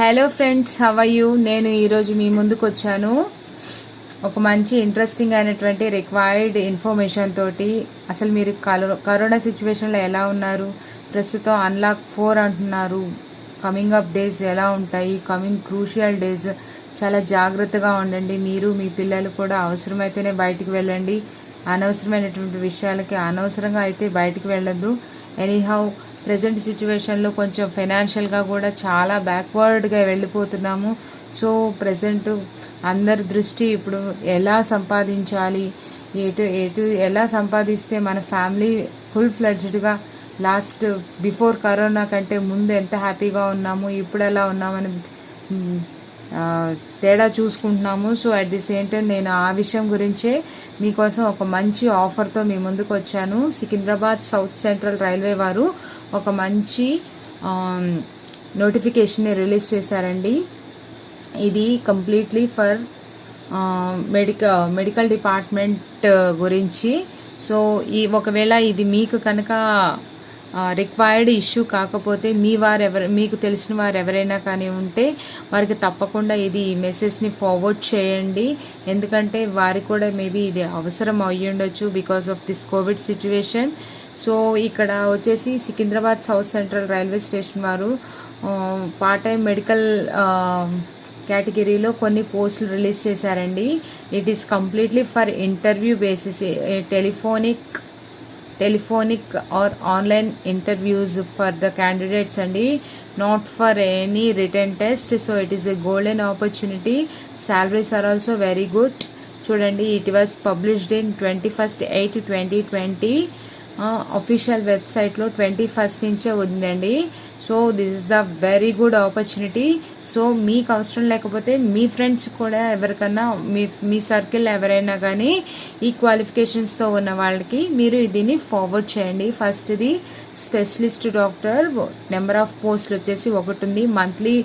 Hello friends, how are you? నేను ఈరోజు మీ ముందుకు వచ్చాను ఒక మంచి ఇంట్రెస్టింగ్ అయినటువంటి రిక్వైర్డ్ ఇన్ఫర్మేషన్ తోటి. అసలు మీరు కరోనా సిచ్యువేషన్లో ఎలా ఉన్నారు? ప్రస్తుతం అన్లాక్ 4 అంటున్నారు. కమింగ్ అప్ డేస్ ఎలా ఉంటాయి? కమింగ్ క్రూషియల్ డేస్, చాలా జాగ్రత్తగా ఉండండి. మీరు మీ పిల్లలు కూడా అవసరమైతేనే బయటికి వెళ్ళండి. అనవసరమైనటువంటి విషయాలకి అనవసరంగా అయితే బయటికి వెళ్ళొద్దు. ఎనీహౌ ప్రజెంట్ సిచ్యువేషన్లో కొంచెం ఫైనాన్షియల్గా కూడా చాలా బ్యాక్వర్డ్గా వెళ్ళిపోతున్నాము. సో ప్రజెంట్ అందరి దృష్టి ఇప్పుడు ఎలా సంపాదించాలి, ఎలా సంపాదిస్తే మన ఫ్యామిలీ ఫుల్ ఫ్లెడ్జ్డ్గా లాస్ట్ బిఫోర్ కరోనా కంటే ముందు ఎంత హ్యాపీగా ఉన్నాము, ఇప్పుడు ఎలా ఉన్నామని తేడా చూసుకుంటున్నాము. So at the same time నేను ఆ విషయం గురించే మీకోసం ఒక మంచి ఆఫర్తో మీ ముందుకు వచ్చాను. సికింద్రాబాద్ సౌత్ సెంట్రల్ రైల్వే వారు ఒక మంచి నోటిఫికేషన్ని రిలీజ్ చేశారండి. ఇది కంప్లీట్లీ ఫర్ మెడికల్ డిపార్ట్మెంట్ గురించి. సో ఒకవేళ ఇది మీకు కనుక రిక్వైర్డ్ ఇష్యూ కాకపోతే మీకు తెలిసిన వారు ఎవరైనా కానీ ఉంటే వారికి తప్పకుండా ఇది మెసేజ్ని ఫార్వర్డ్ చేయండి. ఎందుకంటే వారికి కూడా మేబీ ఇది అవసరం అయ్యి ఉండొచ్చు because of this covid situation. So ఇక్కడ వచ్చేసి Secunderabad south central railway station వారు పార్ట్ టైం మెడికల్ కేటగిరీలో కొన్ని పోస్టులు రిలీజ్ చేశారండి. It is completely for interview basis, telephonic or online interviews for the candidates అండి, not for any return test. So it is a golden opportunity. Salaries are also very good. చూడండి, it was published in 21st 8, 2020. Official వెబ్సైట్లో 21st నుంచే ఉందండి. So this is the very good opportunity. So మీకు అవసరం లేకపోతే మీ friends కూడా ఎవరికన్నా మీ circle ఎవరైనా కానీ ఈ క్వాలిఫికేషన్స్తో ఉన్న వాళ్ళకి మీరు దీన్ని ఫార్వర్డ్ చేయండి. ఫస్ట్ది స్పెషలిస్ట్ డాక్టర్, నెంబర్ ఆఫ్ పోస్టులు వచ్చేసి 1 ఉంది. మంత్లీ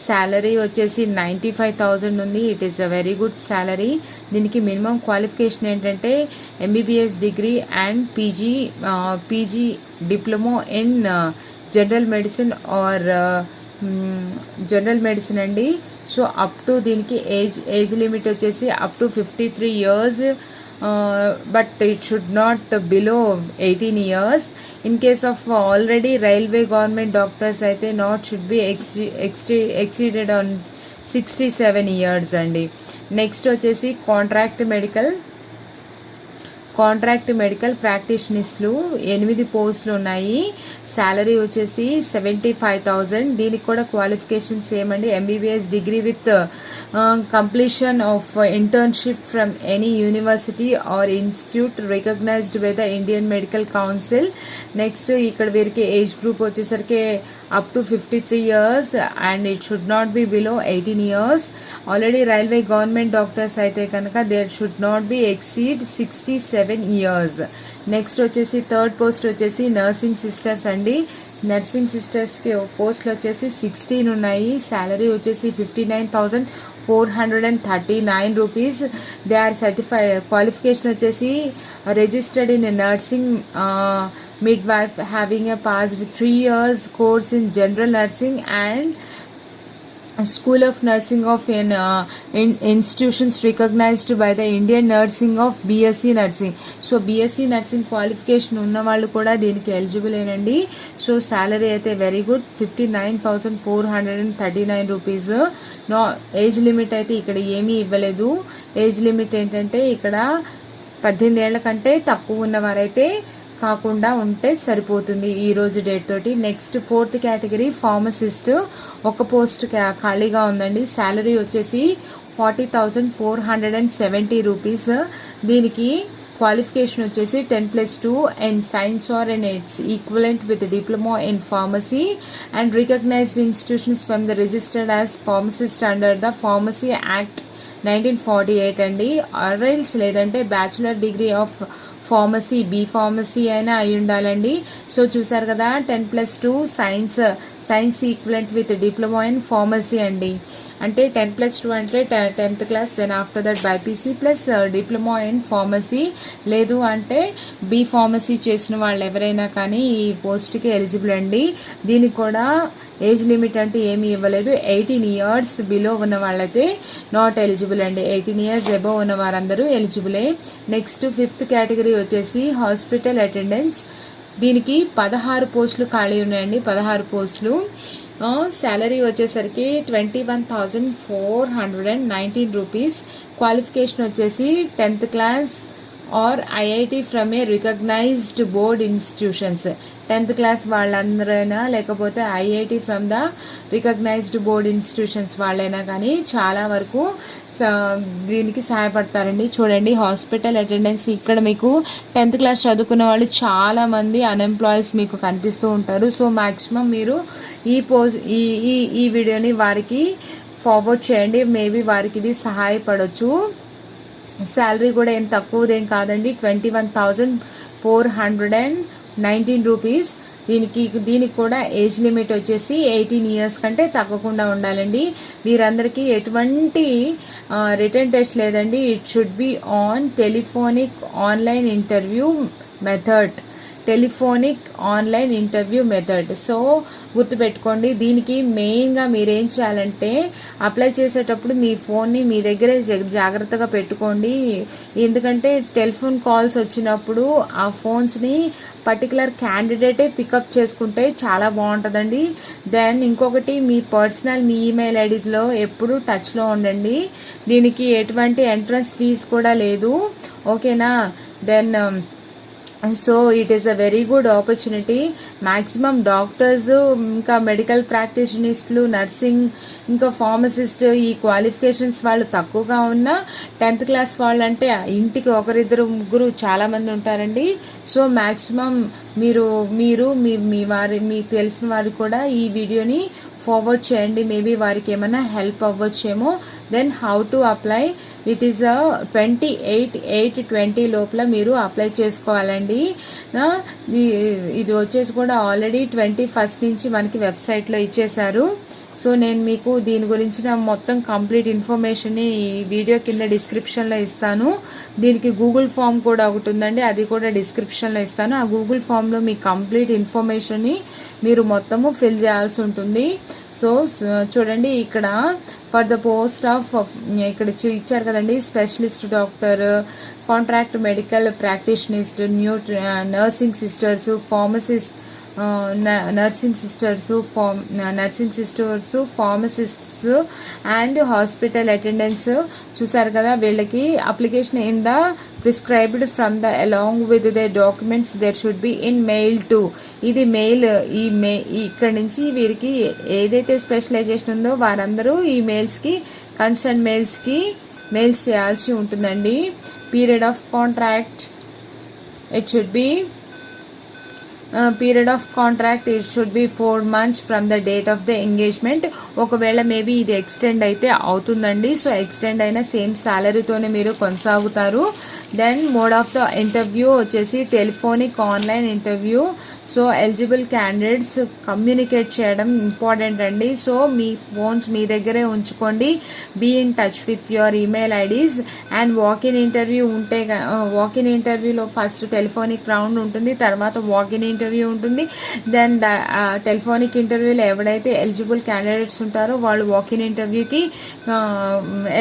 శాలరీ వచ్చేసి 95,000 ఉంది. It is a very good salary. దీనికి మినిమం క్వాలిఫికేషన్ ఏంటంటే MBBS degree and PG diploma in general medicine or general medicine అండి. సో అప్ టు దీనికి ఏజ్ లిమిట్ వచ్చేసి up to 53 years, but it should not below 18 years. In case of already railway government doctors అయితే not should be exceeded on 67 years అండి. Next వచ్చేసి contract medical ప్రాక్టీషనర్స్లు 8 పోస్టులు ఉన్నాయి. Salary వచ్చేసి 75,000. దీనికి కూడా క్వాలిఫికేషన్ సేమ్ అండి, MBBS degree with completion of internship from any university or institute recognized by the Indian medical council. Next ఇక్కడ వీరికి ఏజ్ గ్రూప్ వచ్చేసరికి up to 53 years and it should not be below 18 years. Already railway government doctors అయితే కనుక there should not be exceed 67 years. Next వచ్చేసి third post వచ్చేసి nursing sisters అండి. Nursing సిస్టర్స్కి పోస్టులు వచ్చేసి 16 ఉన్నాయి. శాలరీ వచ్చేసి 59,439 rupees. They are certified. Qualification వచ్చేసి registered in nursing midwife having a passed 3 years course in general nursing and School of Nursing of institutions recognized by the Indian Nursing of BSc Nursing. So BSc Nursing qualification ఉన్న వాళ్ళు కూడా దీనికి eligible ఏనండి. So salary అయితే very good, 59,439 rupees. No age limit అయితే ఇక్కడ ఏమీ ఇవ్వలేదు. ఏజ్ లిమిట్ ఏంటంటే ఇక్కడ 18 ఏళ్ల కంటే తక్కువ ఉన్నవారైతే కాకుండా ఉంటే సరిపోతుంది ఈ రోజు డేట్ తోటి. నెక్స్ట్ 4th కేటగిరీ ఫార్మసిస్ట్, ఒక పోస్ట్ ఖాళీగా ఉందండి. శాలరీ వచ్చేసి 40,470 rupees. దీనికి క్వాలిఫికేషన్ వచ్చేసి 10+2 and science or and it's equivalent with diploma in pharmacy and recognized institutions from the registered as pharmacist under the pharmacy act 1948 అండి. Or else లేదంటే bachelor degree of pharmacy, pharmacy అయినా అయి ఉండాలండి. So చూసారు కదా, 10+2 science equivalent with diploma in pharmacy అండి. అంటే 10+2 అంటే 10th class, then after that BiPC plus diploma in pharmacy. లేదు అంటే ఫార్మసీ చేసిన వాళ్ళు ఎవరైనా కానీ ఈ పోస్ట్కి ఎలిజిబుల్ అండి. దీనికి కూడా ఏజ్ లిమిట్ అంటే ఏమీ ఇవ్వలేదు. 18 years బిలో ఉన్న వాళ్ళైతే నాట్ ఎలిజిబుల్ అండి. 18 years అబోవ్ ఉన్న వారందరూ ఎలిజిబులే. నెక్స్ట్ 5th కేటగిరీ వచ్చేసి హాస్పిటల్ అటెండెన్స్. దీనికి 16 పోస్టులు ఖాళీ ఉన్నాయండి. 16 పోస్టులు. శాలరీ వచ్చేసరికి 21,419 రూపీస్. క్వాలిఫికేషన్ వచ్చేసి 10th class or IIT from a recognised board institutions. 10th class వాళ్ళందరైనా లేకపోతే IIT from the recognised board institutions వాళ్ళైనా కానీ చాలా వరకు దీనికి సహాయపడతారండి. చూడండి, హాస్పిటల్ అటెండెన్స్ ఇక్కడ మీకు 10th క్లాస్ చదువుకున్న వాళ్ళు చాలామంది అన్ఎంప్లాయీస్ మీకు కనిపిస్తూ ఉంటారు. సో మ్యాక్సిమం మీరు ఈ వీడియోని వారికి ఫార్వర్డ్ చేయండి. మేబీ వారికి ఇది సహాయపడవచ్చు. శాలరీ కూడా ఏం తక్కువదేం కాదండి. 21,419 రూపీస్. దీనికి కూడా ఏజ్ లిమిట్ వచ్చేసి 18 years కంటే తగ్గకుండా ఉండాలండి. వీరందరికీ ఎటువంటి రిటర్న్ టెస్ట్ లేదండి. It should be on telephonic online interview method. So గుర్తుపెట్టుకోండి. దీనికి మెయిన్గా మీరేం చేయాలంటే అప్లై చేసేటప్పుడు మీ ఫోన్ని మీ దగ్గరే జాగ్రత్తగా పెట్టుకోండి. ఎందుకంటే టెలిఫోన్ కాల్స్ వచ్చినప్పుడు ఆ ఫోన్స్ని పర్టికులర్ క్యాండిడేటే పికప్ చేసుకుంటే చాలా బాగుంటుందండి. దెన్ ఇంకొకటి, మీ ఈమెయిల్ ఐడిలో ఎప్పుడు టచ్లో ఉండండి. దీనికి ఎటువంటి ఎంట్రన్స్ ఫీజు కూడా లేదు. ఓకేనా? Then so it is a very good opportunity. Maximum doctors, ఇంకా మెడికల్ ప్రాక్టీషనిస్టులు, నర్సింగ్, ఇంకా ఫార్మసిస్ట్ ఈ క్వాలిఫికేషన్స్ వాళ్ళు తక్కువగా ఉన్న 10th క్లాస్ వాళ్ళు అంటే ఇంటికి ఒకరిద్దరు ముగ్గురు చాలామంది ఉంటారండి. సో మ్యాక్సిమం మీరు మీకు తెలిసిన వారికి కూడా ఈ వీడియోని ఫార్వర్డ్ చేయండి. మేబీ వారికి ఏమైనా హెల్ప్ అవ్వచ్చేమో. Then how to apply, it is 28/8/20 లోపల మీరు అప్లై చేసుకోవాలండి. ఇది వచ్చేసి కూడా ఆల్రెడీ 21st నుంచి మనకి వెబ్సైట్లో ఇచ్చేశారు. సో నేను మీకు దీని గురించిన మొత్తం కంప్లీట్ ఇన్ఫర్మేషన్ని ఈ వీడియో కింద డిస్క్రిప్షన్లో ఇస్తాను. దీనికి గూగుల్ ఫామ్ కూడా ఒకటి ఉందండి, అది కూడా డిస్క్రిప్షన్లో ఇస్తాను. ఆ గూగుల్ ఫామ్లో మీ కంప్లీట్ ఇన్ఫర్మేషన్ని మీరు మొత్తము ఫిల్ చేయాల్సి ఉంటుంది. సో చూడండి, ఇక్కడ ఫర్ ద పోస్ట్ ఆఫ్ ఇక్కడ ఇచ్చారు కదండి, specialist doctor, contract medical practitionist, nursing sisters, pharmacist, nursing sisters, pharmacists and hospital attendance. చూసారు కదా, వీళ్ళకి application in the prescribed from the along with the documents there should be in mail to. ఇది mail. ఇక్కడ నుంచి వీరికి ఏదైతే specialisation ఉందో వారందరూ ఈ మెయిల్స్కి, కన్సర్న్ మెయిల్స్ చేయాల్సి ఉంటుందండి. Period of contract it should B it should be 4 months from the date of the engagement. ఒకవేళ మేబీ ఇది ఎక్స్టెండ్ అయితే అవుతుందండి. సో ఎక్స్టెండ్ అయినా సేమ్ శాలరీతోనే మీరు కొనసాగుతారు. Then mode of the interview వచ్చేసి telephonic online interview. So eligible candidates communicate చేయడం ఇంపార్టెంట్ అండి. సో మీ ఫోన్స్ మీ దగ్గరే ఉంచుకోండి. Be in touch with your email IDs. And walk in interview ఉంటే, వాకిన్ ఇంటర్వ్యూలో ఫస్ట్ టెలిఫోనిక్ రౌండ్ ఉంటుంది, తర్వాత వాకిన్ ఇంటర్వ్యూ ఉంటుంది. దెన్ టెలిఫోనిక్ ఇంటర్వ్యూలో ఎవడైతే ఎలిజిబుల్ క్యాండిడేట్స్ ఉంటారో వాళ్ళు వాకిన్ ఇంటర్వ్యూకి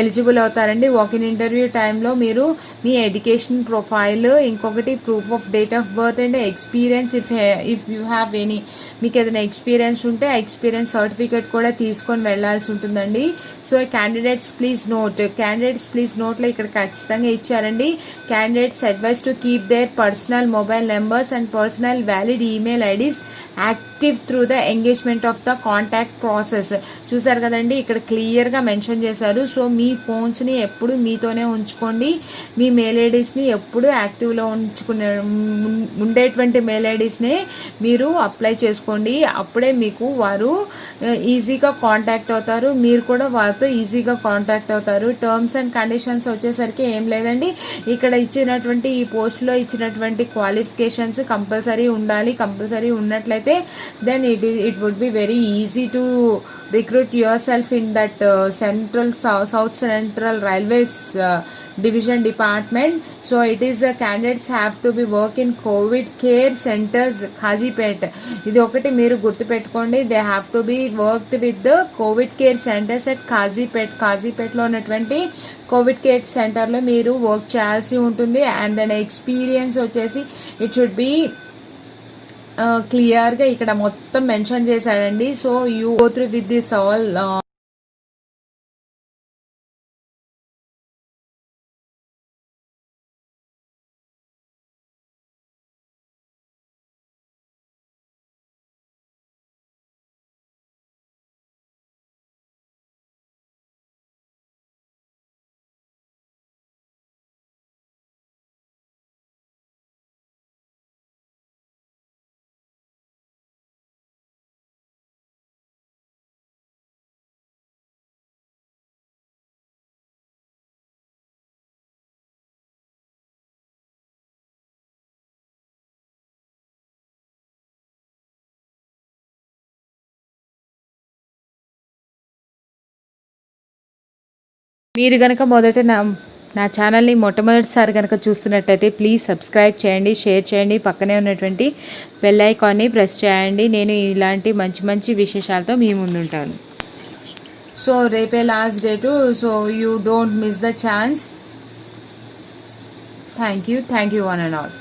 ఎలిజిబుల్ అవుతారండి. వాకిన్ ఇంటర్వ్యూ టైంలో మీరు మీ ఎడ్యుకేషన్ ప్రొఫైల్, ఇంకొకటి proof of date of birth and experience, if you have any, మీకు ఏదైనా ఎక్స్పీరియన్స్ ఉంటే ఆ ఎక్స్పీరియన్స్ సర్టిఫికేట్ కూడా తీసుకొని వెళ్లాల్సి ఉంటుందండి. సో క్యాండిడేట్స్ ప్లీజ్ నోట్లో ఇక్కడ ఖచ్చితంగా ఇచ్చారండి. Candidates advice to keep there personal mobile numbers and personal valid email IDs active through the engagement of the contact process. చూసారు కదండి, ఇక్కడ క్లియర్గా మెన్షన్ చేశారు. సో మీ ఫోన్స్ని ఎప్పుడు మీతోనే ఉంచుకోండి. మీ మెయిల్ ఐడీస్ని ఎప్పుడు యాక్టివ్లో ఉండేటువంటి మెయిల్ ఐడీస్నే మీరు అప్లై చేసుకోండి. అప్పుడే మీకు వారు ఈజీగా కాంటాక్ట్ అవుతారు, మీరు కూడా వారితో ఈజీగా కాంటాక్ట్ అవుతారు. టర్మ్స్ అండ్ కండిషన్స్ వచ్చేసరికి ఏం లేదండి. ఇక్కడ ఇచ్చినటువంటి ఈ పోస్ట్లో ఇచ్చినటువంటి క్వాలిఫికేషన్స్ కంపల్సరీ ఉండాలి. కంపల్సరీ ఉన్నట్లయితే then it would be very easy to recruit yourself in that South Central Railways division department. So it is candidates have to be work in COVID care centers Kazipet. ఇది ఒకటి మీరు గుర్తుపెట్టుకోండి, they have to be worked with the covid care centres at కాజీపేట్లో ఉన్నటువంటి covid care సెంటర్లో మీరు work చేయాల్సి ఉంటుంది. అండ్ దెన్ ఎక్స్పీరియన్స్ వచ్చేసి ఇట్ షుడ్ బి క్లియర్గా ఇక్కడ మొత్తం మెన్షన్ చేశాడండి. So you go through with this all. మీరు కనుక మొదట నా ఛానల్ని మొట్టమొదటిసారి కనుక చూస్తున్నట్టయితే ప్లీజ్ సబ్స్క్రైబ్ చేయండి, షేర్ చేయండి, పక్కనే ఉన్నటువంటి బెల్ ఐకాన్ని ప్రెస్ చేయండి. నేను ఇలాంటి మంచి మంచి విశేషాలతో మీ ముందుంటాను. సో రేపే last date, so you don't miss the chance. Thank you one and all.